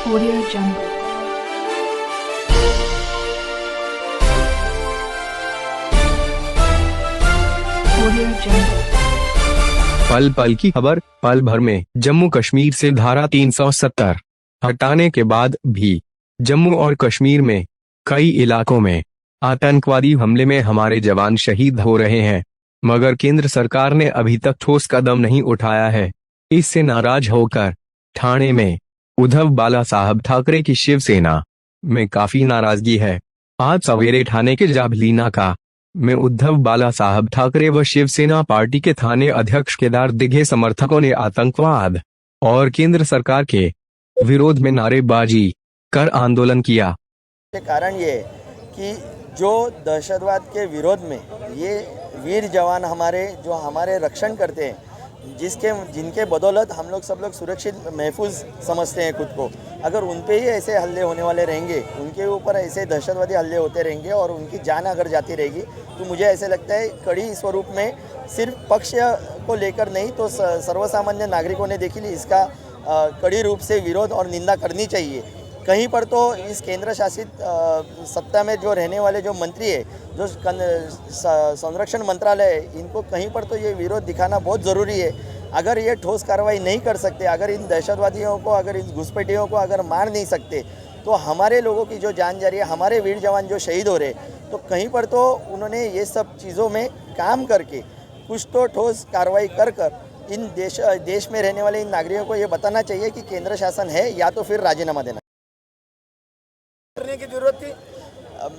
Audio Jungle. Audio Jungle. पल पल की खबर। पल भर में जम्मू कश्मीर से धारा 370 हटाने के बाद भी जम्मू और कश्मीर में कई इलाकों में आतंकवादी हमले में हमारे जवान शहीद हो रहे हैं, मगर केंद्र सरकार ने अभी तक ठोस कदम नहीं उठाया है। इससे नाराज होकर ठाणे में उद्धव बाला साहब ठाकरे की शिवसेना में काफी नाराजगी है। आज सवेरे ठाणे के जाबलीनाका में उद्धव बाला साहब ठाकरे व शिवसेना पार्टी के थाने अध्यक्ष केदार दिघे समर्थकों ने आतंकवाद और केंद्र सरकार के विरोध में नारेबाजी कर आंदोलन किया। कारण ये है कि जो दहशतवाद के विरोध में ये वीर जवान हमारे जो हमारे रक्षण करते हैं, जिनके बदौलत हम लोग सब लोग सुरक्षित महफूज समझते हैं खुद को, अगर उन पे ही ऐसे हल्ले होने वाले रहेंगे, उनके ऊपर ऐसे दहशतवादी हल्ले होते रहेंगे और उनकी जान अगर जाती रहेगी, तो मुझे ऐसे लगता है कड़ी स्वरूप में सिर्फ पक्ष को लेकर नहीं तो सर्वसामान्य नागरिकों ने देखिए इसका कड़ी रूप से विरोध और निंदा करनी चाहिए। कहीं पर तो इस केंद्र शासित सत्ता में जो रहने वाले जो मंत्री है, जो संरक्षण मंत्रालय है, इनको कहीं पर तो ये विरोध दिखाना बहुत ज़रूरी है। अगर ये ठोस कार्रवाई नहीं कर सकते, अगर इन दहशतवादियों को, अगर इन घुसपैठियों को अगर मार नहीं सकते, तो हमारे लोगों की जो जान जा रही है, हमारे वीर जवान जो शहीद हो रहे, तो कहीं पर तो उन्होंने ये सब चीज़ों में काम करके कुछ तो ठोस कार्रवाई कर इन देश में रहने वाले इन नागरिकों को ये बताना चाहिए कि केंद्र शासन है या तो फिर राजीनामा देना करने की जरूरत थी।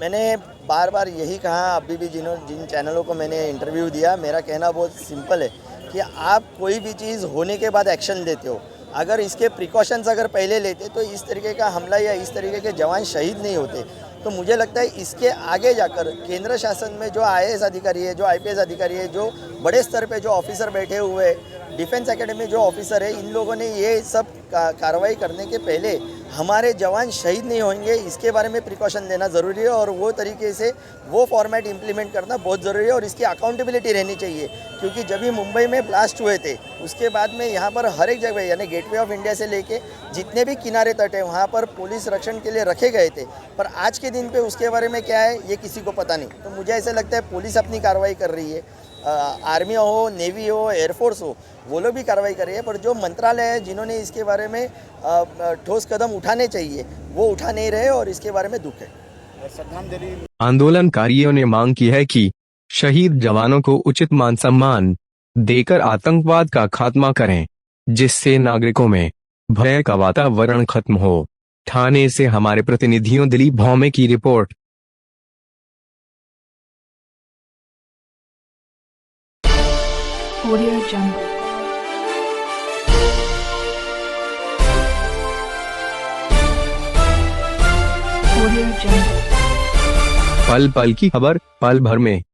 मैंने बार बार यही कहा, अभी भी जिन चैनलों को मैंने इंटरव्यू दिया, मेरा कहना बहुत सिंपल है कि आप कोई भी चीज़ होने के बाद एक्शन लेते हो, अगर इसके प्रिकॉशंस अगर पहले लेते तो इस तरीके का हमला या इस तरीके के जवान शहीद नहीं होते। तो मुझे लगता है इसके आगे जाकर केंद्र शासन में जो IAS अधिकारी है, जो IPS अधिकारी है, जो बड़े स्तर पे जो ऑफिसर बैठे हुए हैं, डिफेंस एकेडमी जो ऑफिसर है, इन लोगों ने ये सब कार्रवाई करने के पहले हमारे जवान शहीद नहीं होंगे इसके बारे में प्रिकॉशन लेना ज़रूरी है और वो तरीके से वो फॉर्मेट इम्प्लीमेंट करना बहुत ज़रूरी है और इसकी अकाउंटेबिलिटी रहनी चाहिए। क्योंकि जब भी मुंबई में ब्लास्ट हुए थे, उसके बाद में यहाँ पर हर एक जगह यानी गेटवे ऑफ इंडिया से लेके जितने भी किनारे तट है वहाँ पर पुलिस रक्षण के लिए रखे गए थे, पर आज के दिन पे उसके बारे में क्या है ये किसी को पता नहीं। तो मुझे ऐसा लगता है पुलिस अपनी कार्रवाई कर रही है, आर्मी हो, नेवी हो, एयरफोर्स हो, वो लोग भी कार्रवाई कर रही है, पर जो मंत्रालय है जिन्होंने इसके बारे में ठोस कदम उठाने चाहिए वो उठा नहीं रहे और इसके बारे में दुख है। आंदोलनकारियों ने मांग की है कि शहीद जवानों को उचित मान सम्मान देकर आतंकवाद का खात्मा करें, जिससे नागरिकों में भय का वातावरण खत्म हो। ठाणे से हमारे प्रतिनिधियों दिलीप भौमे की report. Audio Jungle. Audio Jungle. पल पल की खबर। पल भर में